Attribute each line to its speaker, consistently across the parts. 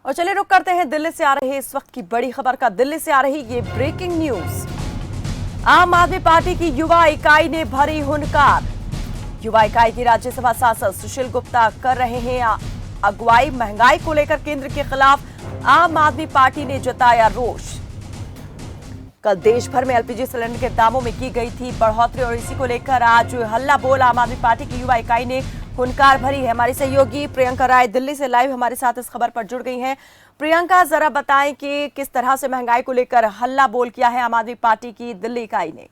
Speaker 1: और चलिए रुक करते हैं दिल्ली से आ रही इस वक्त की बड़ी खबर का। दिल्ली से आ रही ये ब्रेकिंग न्यूज। आम आदमी पार्टी की युवा इकाई ने भरी हुनकार। युवा इकाई की राज्यसभा सांसद सुशील गुप्ता कर रहे हैं अगुवाई। महंगाई को लेकर केंद्र के खिलाफ आम आदमी पार्टी ने जताया रोष। कल देश भर में एलपीजी सिलेंडर के दामों में की गई थी बढ़ोतरी और इसी को लेकर आज हल्ला बोल आम आदमी पार्टी की युवा इकाई ने हुनकार भरी है। हमारी सहयोगी प्रियंका राय दिल्ली से लाइव हमारे साथ इस खबर पर जुड़ गई हैं। प्रियंका, जरा बताएं कि किस तरह से महंगाई को लेकर हल्ला बोल किया है आम आदमी पार्टी की दिल्ली इकाई ने।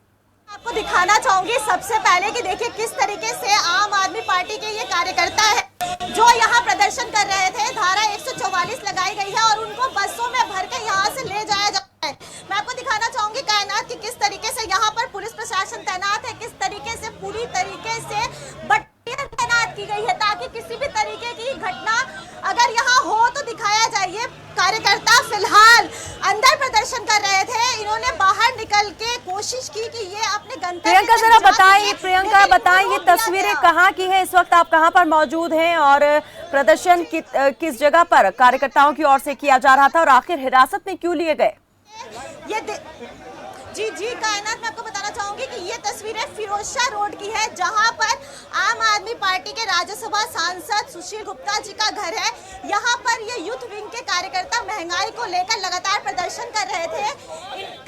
Speaker 2: आपको दिखाना चाहूंगी सबसे पहले कि देखिए किस तरीके से आम आदमी पार्टी के ये कार्यकर्ता है जो यहाँ प्रदर्शन कर रहे थे। धारा 144 लगाई गई है और उनको बसों में भर के यहाँ से ले जाया जाता है। मैं आपको दिखाना चाहूंगी कायनात कि किस तरीके से यहाँ पर पुलिस प्रशासन तैनात है, किस तरीके से पूरी तरीके से बटियां तैनात की गई है ताकि किसी भी तरीके की घटना अगर यहाँ हो तो दिखाया जाए। कार्यकर्ता फिलहाल अंदर प्रदर्शन कर रहे थे, इन्होंने बाहर निकल के कोशिश की कि ये अपने गंतव्य।
Speaker 1: प्रियंका जरा बताएं ये तस्वीरें कहाँ की है, इस वक्त आप कहाँ पर मौजूद हैं और प्रदर्शन किस जगह पर कार्यकर्ताओं की ओर से किया जा रहा था और आखिर हिरासत में क्यों लिए गए?
Speaker 2: जी कायनात, मैं आपको बताना चाहूंगी कि ये तस्वीरें फिरोजशाह रोड की है जहां पर आम आदमी पार्टी के राज्यसभा सांसद सुशील गुप्ता जी का घर है। यहाँ पर ये यूथ विंग के कार्यकर्ता महंगाई को लेकर लगातार प्रदर्शन कर रहे थे।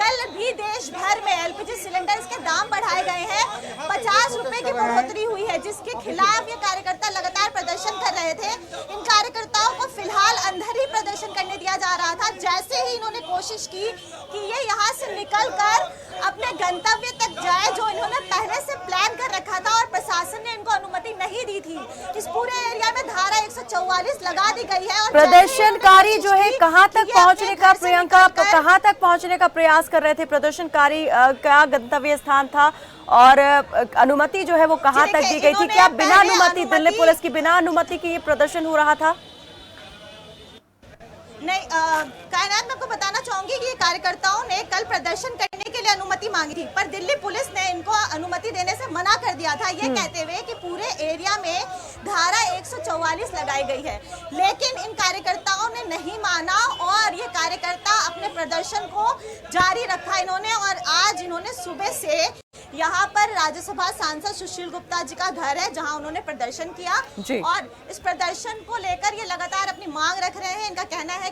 Speaker 2: कल भी देश भर में एलपीजी सिलेंडर के दाम बढ़ाए गए हैं, 50 रुपए की बढ़ोतरी हुई है जिसके खिलाफ ये कार्यकर्ता लगातार प्रदर्शन कर रहे थे। इन कार्यकर्ताओं को फिलहाल अंदर ही प्रदर्शन करने दिया जा रहा था। जैसे ही इन्होंने कोशिश की कि ये यहाँ से निकल कर अपने गंतव्य तक जाए जो इन्होंने पहले से प्लान कर रखा था और प्रशासन ने इनको अनुमति नहीं दी थी। इस पूरे एरिया में धारा 144 लगा दी गई है और
Speaker 1: प्रदर्शनकारी जो है कहां तक पहुंचने का, प्रियंका कहां तक पहुंचने का प्रयास कर रहे थे? प्रदर्शनकारी का गंतव्य स्थान था और अनुमति जो है वो कहां तक दी गई थी? क्या बिना अनुमति, दिल्ली पुलिस की बिना अनुमति की ये प्रदर्शन हो रहा था?
Speaker 2: नहीं, कायनात मैं आपको बताना चाहूंगी कि ये कार्यकर्ताओं ने कल प्रदर्शन करने के लिए अनुमति मांगी थी पर दिल्ली पुलिस ने इनको अनुमति देने से मना कर दिया था, ये कहते हुए कि पूरे एरिया में धारा 144 लगाई गई है। लेकिन इन कार्यकर्ताओं ने नहीं माना और ये कार्यकर्ता अपने प्रदर्शन को जारी रखा इन्होंने। और आज इन्होंने सुबह से यहाँ पर राज्यसभा सांसद सुशील गुप्ता जी का घर है जहाँ उन्होंने प्रदर्शन किया और इस प्रदर्शन को लेकर ये लगातार अपनी मांग रख रहे हैं। इनका कहना है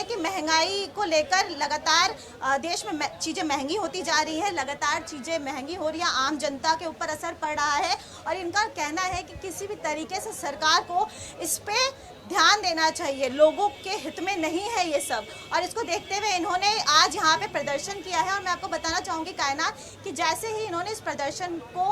Speaker 2: कि महंगाई को लेकर लगातार देश में चीजें महंगी होती जा रही है, लगातार चीजें महंगी हो रही है, आम जनता के ऊपर असर पड़ रहा है और इनका कहना है कि किसी भी तरीके से सरकार को इस पे ध्यान देना चाहिए, लोगों के हित में नहीं है ये सब। और इसको देखते हुए इन्होंने आज यहाँ पे प्रदर्शन किया है और मैं आपको बताना चाहूंगी कायनात कि जैसे ही इन्होंने इस प्रदर्शन को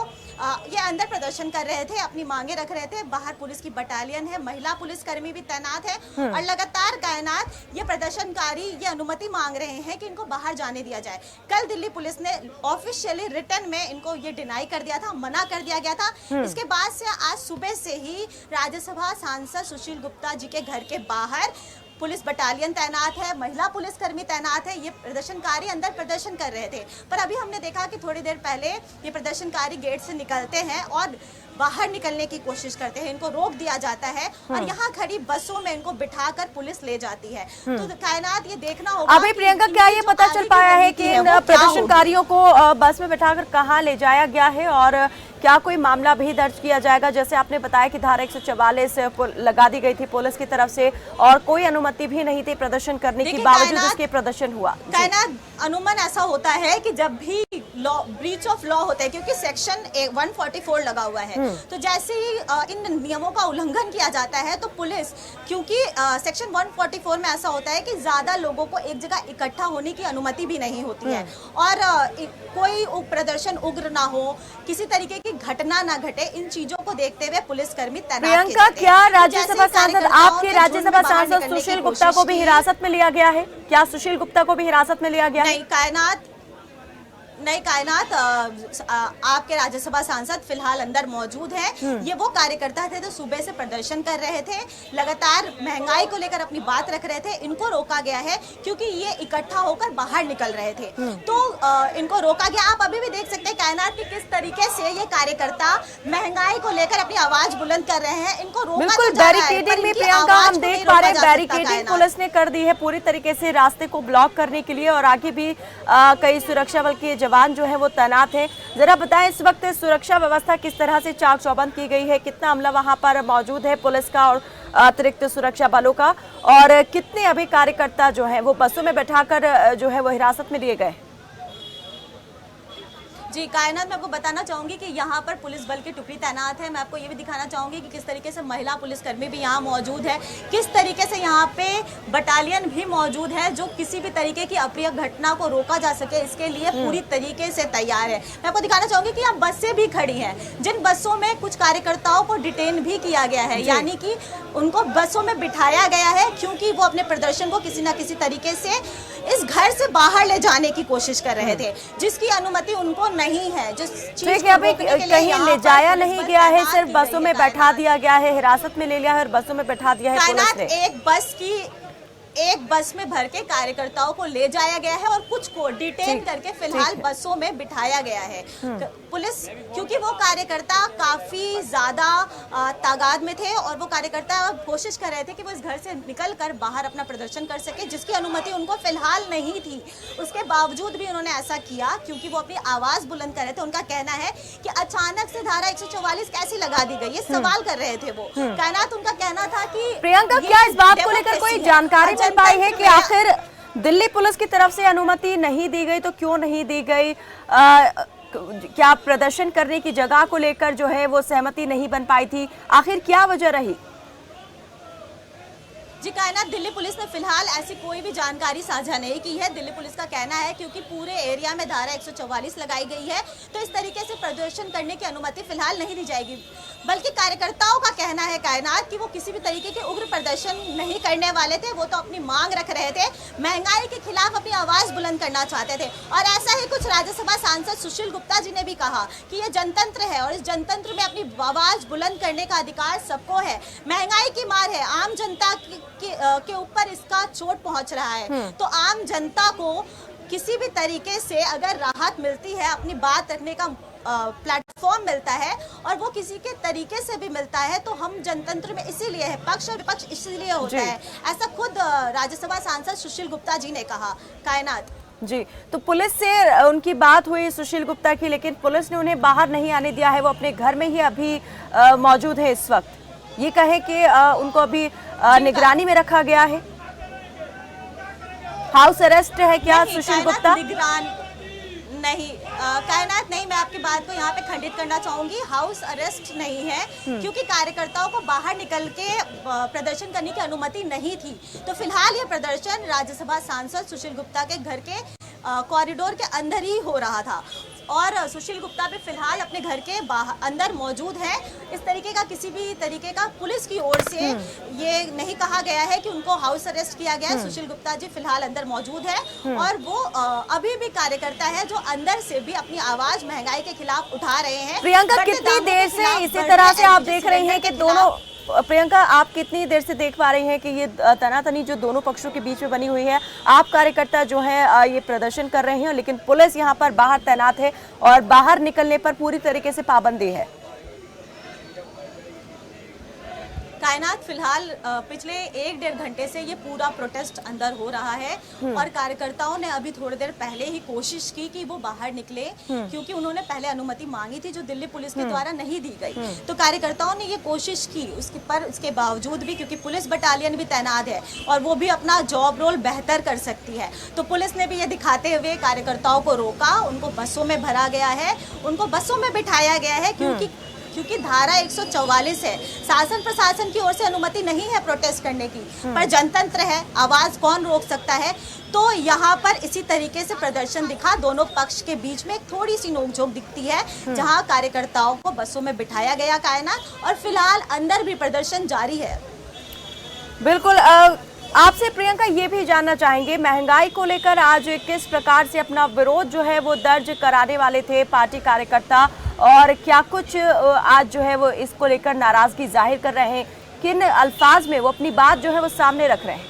Speaker 2: ये अंदर प्रदर्शन कर रहे थे, अपनी मांगे रख रहे थे, बाहर पुलिस की बटालियन है, महिला पुलिसकर्मी भी तैनात है और लगातार कायनात ये प्रदर्शनकारी ये अनुमति मांग रहे हैं कि इनको बाहर जाने दिया जाए। कल दिल्ली पुलिस ने ऑफिशियली रिटर्न में इनको ये डिनाई कर दिया था, मना कर दिया गया था। इसके बाद से आज सुबह से ही राज्यसभा सांसद सुशील गुप्ता जी के घर के बाहर पुलिस बटालियन तैनात है, महिला पुलिसकर्मी तैनात है। ये प्रदर्शनकारी अंदर प्रदर्शन कर रहे थे पर अभी हमने देखा कि थोड़ी देर पहले ये प्रदर्शनकारी गेट से निकलते हैं और बाहर निकलने की कोशिश करते हैं, इनको रोक दिया जाता है और यहाँ खड़ी बसों में इनको बिठाकर पुलिस ले जाती है। तो कायनात ये देखना होगा।
Speaker 1: अभी प्रियंका, क्या ये पता चल पाया है कि इन प्रदर्शनकारियों को बस में बिठाकर कहाँ ले जाया गया है और क्या कोई मामला भी दर्ज किया जाएगा? जैसे आपने बताया कि धारा 144 लगा दी गई थी पुलिस की तरफ से और कोई अनुमति भी नहीं थी प्रदर्शन करने के बावजूद इसके प्रदर्शन हुआ।
Speaker 2: अनुमान ऐसा होता है कि जब भी ब्रीच ऑफ लॉ होता है क्योंकि सेक्शन 144 लगा हुआ है, तो जैसे ही इन नियमों का उल्लंघन किया जाता है तो पुलिस, क्योंकि सेक्शन 144 में ऐसा होता है कि ज्यादा लोगों को एक जगह इकट्ठा होने की अनुमति भी नहीं होती है और कोई प्रदर्शन उग्र ना हो, किसी तरीके की घटना ना घटे, इन चीजों को देखते हुए पुलिसकर्मी तैनात।
Speaker 1: प्रियंका, क्या राज्यसभा सांसद, आपके राज्यसभा सांसद सुशील गुप्ता को भी हिरासत में लिया गया है? क्या सुशील गुप्ता को भी हिरासत में लिया गया?
Speaker 2: नहीं कायनात, आपके राज्यसभा सांसद फिलहाल अंदर मौजूद हैं। ये वो कार्यकर्ता थे जो सुबह से प्रदर्शन कर रहे थे, लगातार महंगाई को लेकर अपनी बात रख रहे थे। इनको रोका गया है क्योंकि ये इकट्ठा होकर बाहर निकल रहे थे, तो इनको रोका गया। आप अभी भी देख सकते हैं कायनात की किस तरीके से ये कार्यकर्ता महंगाई को लेकर अपनी आवाज बुलंद कर रहे हैं। इनको रोका
Speaker 1: बिल्कुल बैरिकेडिंग में प्रियंका हम देख पा रहे हैं
Speaker 2: जा सकता।
Speaker 1: बैरिकेडिंग पुलिस ने कर दी है पूरी तरीके से रास्ते को ब्लॉक करने के लिए और आगे भी कई सुरक्षा बल के जवान जो है वो तैनात हैं। जरा बताएं इस वक्त सुरक्षा व्यवस्था किस तरह से चाक चौबंद की गई है, कितना अमला वहां पर मौजूद है पुलिस का और अतिरिक्त सुरक्षा बलों का, और कितने अभी कार्यकर्ता जो है वो बसों में बैठाकर जो है वो हिरासत में लिए गए?
Speaker 2: जी कायनात, मैं आपको बताना चाहूंगी कि यहाँ पर पुलिस बल की टुकड़ी तैनात है। मैं आपको ये भी दिखाना चाहूंगी कि किस तरीके से महिला पुलिसकर्मी भी यहाँ मौजूद है, किस तरीके से यहाँ पे बटालियन भी मौजूद है जो किसी भी तरीके की अप्रिय घटना को रोका जा सके इसके लिए पूरी तरीके से तैयार है। मैं आपको दिखाना चाहूंगी कि यहाँ बसें भी खड़ी हैं, जिन बसों में कुछ कार्यकर्ताओं को डिटेन भी किया गया है, यानी कि उनको बसों में बिठाया गया है क्योंकि वो अपने प्रदर्शन को किसी ना किसी तरीके से इस घर से बाहर ले जाने की कोशिश कर रहे थे, जिसकी अनुमति उनको नहीं है। जिस चीज को
Speaker 1: अभी कहीं ले जाया नहीं गया है, सिर्फ बसों में बैठा दिया गया है, हिरासत में ले लिया है और बसों में बैठा दिया है पुलिस ने।
Speaker 2: एक बस में भर के कार्यकर्ताओं को ले जाया गया है और कुछ को डिटेन करके फिलहाल बसों में बिठाया गया है पुलिस, क्योंकि वो कार्यकर्ता काफी ज्यादा तादाद में थे और वो कार्यकर्ता कोशिश कर रहे थे कि वो इस घर से निकलकर बाहर अपना प्रदर्शन कर सके, जिसकी अनुमति उनको फिलहाल नहीं थी। उसके बावजूद भी उन्होंने ऐसा किया क्योंकि वो अपनी आवाज बुलंद कर रहे थे। उनका कहना है कि अचानक से धारा 144 कैसे लगा दी गई, ये सवाल कर रहे थे वो। कायनात, उनका कहना था कि
Speaker 1: प्रियंका, क्या इस बात को लेकर कोई जानकारी मिल पाई है कि आखिर दिल्ली पुलिस की तरफ से अनुमति नहीं दी गई तो क्यों नहीं दी गई? क्या प्रदर्शन करने की जगह को लेकर जो है वो सहमति नहीं बन पाई थी, आखिर क्या वजह रही?
Speaker 2: जी कायनात, दिल्ली पुलिस ने फिलहाल ऐसी कोई भी जानकारी साझा नहीं की है। दिल्ली पुलिस का कहना है क्योंकि पूरे एरिया में धारा 144 लगाई गई है तो इस तरीके से प्रदर्शन करने की अनुमति फिलहाल नहीं दी जाएगी, बल्कि कार्यकर्ताओं का कहना है कायनात कि वो किसी भी तरीके के उग्र प्रदर्शन नहीं करने वाले थे। वो तो अपनी मांग रख रहे थे, महंगाई के खिलाफ अपनी आवाज बुलंद करना चाहते थे। और ऐसा ही कुछ राज्यसभा सांसद सुशील गुप्ता जी ने भी कहा कि ये जनतंत्र है और इस जनतंत्र में अपनी आवाज बुलंद करने का अधिकार सबको है। महंगाई की मार है, आम जनता के ऊपर इसका चोट पहुंच रहा है, तो आम जनता को किसी भी तरीके से अगर राहत मिलती है, अपनी बात रखने का प्लेटफॉर्म मिलता है और वो किसी के तरीके से भी मिलता है, तो हम जनतंत्र में इसीलिए है, पक्ष और विपक्ष इसीलिए होता है। ऐसा खुद राज्यसभा सांसद सुशील गुप्ता जी ने कहा। कायनात
Speaker 1: जी, तो पुलिस से उनकी बात हुई सुशील गुप्ता की, लेकिन पुलिस ने उन्हें बाहर नहीं आने दिया है, वो अपने घर में ही अभी मौजूद है इस वक्त। ये कहे कि उनको अभी निगरानी में रखा गया है, हाउस अरेस्ट है क्या सुशील गुप्ता?
Speaker 2: नहीं कायनात, नहीं, मैं आपकी बात को यहाँ पे खंडित करना चाहूंगी। हाउस अरेस्ट नहीं है क्योंकि कार्यकर्ताओं को बाहर निकल के प्रदर्शन करने की अनुमति नहीं थी। तो फिलहाल ये प्रदर्शन राज्यसभा सांसद सुशील गुप्ता के घर के कॉरिडोर के अंदर ही हो रहा था और सुशील गुप्ता भी फिलहाल अपने घर के अंदर मौजूद है। इस तरीके का किसी भी तरीके का पुलिस की ओर से ये नहीं कहा गया है कि उनको हाउस अरेस्ट किया गया है। सुशील गुप्ता जी फिलहाल अंदर मौजूद है और वो अभी भी कार्यकर्ता है जो अंदर से भी अपनी आवाज महंगाई के खिलाफ उठा रहे हैं।
Speaker 1: प्रियंका, कितनी देर से इसी तरह से आप देख रही हैं कि दोनों, प्रियंका आप कितनी देर से देख पा रही हैं कि ये तनातनी जो दोनों पक्षों के बीच में बनी हुई है, आप कार्यकर्ता जो है ये प्रदर्शन कर रहे हैं लेकिन पुलिस यहाँ पर बाहर तैनात है और बाहर निकलने पर पूरी तरीके से पाबंदी है?
Speaker 2: कायनात, फिलहाल पिछले 1-1.5 घंटे से ये पूरा प्रोटेस्ट अंदर हो रहा है और कार्यकर्ताओं ने अभी थोड़ी देर पहले ही कोशिश की कि वो बाहर निकले क्योंकि उन्होंने पहले अनुमति मांगी थी जो दिल्ली पुलिस के द्वारा नहीं दी गई। तो कार्यकर्ताओं ने ये कोशिश की, उसके बावजूद भी क्योंकि पुलिस बटालियन भी तैनात है और वो भी अपना जॉब रोल बेहतर कर सकती है, तो पुलिस ने भी ये दिखाते हुए कार्यकर्ताओं को रोका। उनको बसों में भरा गया है, उनको बसों में बिठाया गया है क्योंकि धारा 144 है। शासन प्रशासन की ओर से अनुमति नहीं है प्रोटेस्ट करने की, पर जनतंत्र है, आवाज कौन रोक सकता है। तो यहाँ पर इसी तरीके से प्रदर्शन दिखा, दोनों पक्ष के बीच में एक थोड़ी सी नोकझोंक दिखती है जहाँ कार्यकर्ताओं को बसों में बिठाया गया कायनात और फिलहाल अंदर भी प्रदर्शन जारी है।
Speaker 1: बिल्कुल, आपसे प्रियंका ये भी जानना चाहेंगे, महंगाई को लेकर आज किस प्रकार से अपना विरोध जो है वो दर्ज कराने वाले थे पार्टी कार्यकर्ता, और क्या कुछ आज जो है वो इसको लेकर नाराजगी जाहिर कर रहे हैं, किन अल्फाज में वो अपनी बात जो है वो सामने रख रहे हैं?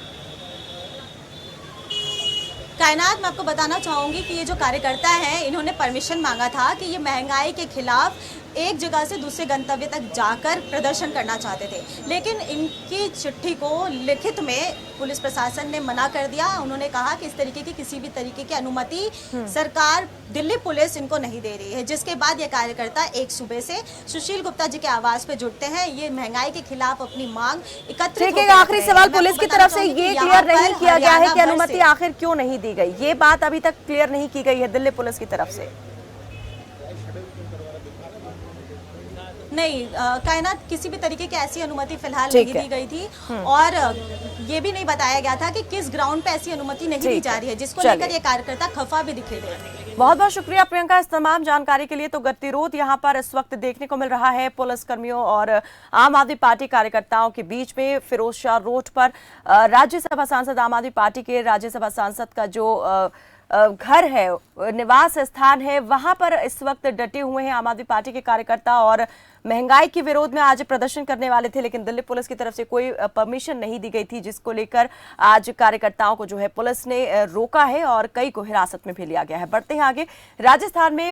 Speaker 2: कायनात, मैं आपको बताना चाहूंगी कि ये जो कार्यकर्ता हैं इन्होंने परमिशन मांगा था कि ये महंगाई के खिलाफ एक जगह से दूसरे गंतव्य तक जाकर प्रदर्शन करना चाहते थे, लेकिन इनकी चिट्ठी को लिखित में पुलिस प्रशासन ने मना कर दिया। उन्होंने कहा कि इस तरीके की किसी भी तरीके की अनुमति सरकार, दिल्ली पुलिस इनको नहीं दे रही है। जिसके बाद ये कार्यकर्ता एक सुबह से सुशील गुप्ता जी के आवास पे जुटते हैं। ये महंगाई के खिलाफ अपनी मांग एकत्रित
Speaker 1: ठीक है, आखिरी सवाल पुलिस की तरफ से ये क्लियर नहीं किया गया है कि अनुमति आखिर क्यों नहीं दी गई। ये बात अभी तक क्लियर नहीं की गई है दिल्ली पुलिस की तरफ से।
Speaker 2: नहीं, कायनात किसी भी तरीके की ऐसी अनुमति फिलहाल नहीं दी गई थी, और ये भी नहीं बताया गया था कि किस ग्राउंड पे ऐसी अनुमति नहीं दी जा रही है, जिसको लेकर ये कार्यकर्ता खफा भी दिखे थे।
Speaker 1: बहुत बहुत शुक्रिया प्रियंका इस तमाम जानकारी के लिए। तो गतिरोध यहाँ पर इस वक्त देखने को मिल रहा है पुलिस कर्मियों और आम आदमी पार्टी कार्यकर्ताओं के बीच में। फिरोज शाह रोड पर राज्यसभा सांसद, आम आदमी पार्टी के राज्यसभा सांसद का जो घर है, निवास स्थान है, वहां पर इस वक्त डटे हुए हैं आम आदमी पार्टी के कार्यकर्ता और महंगाई के विरोध में आज प्रदर्शन करने वाले थे, लेकिन दिल्ली पुलिस की तरफ से कोई परमिशन नहीं दी गई थी, जिसको लेकर आज कार्यकर्ताओं को जो है पुलिस ने रोका है और कई को हिरासत में भी लिया गया है। बढ़ते हैं आगे। राजस्थान में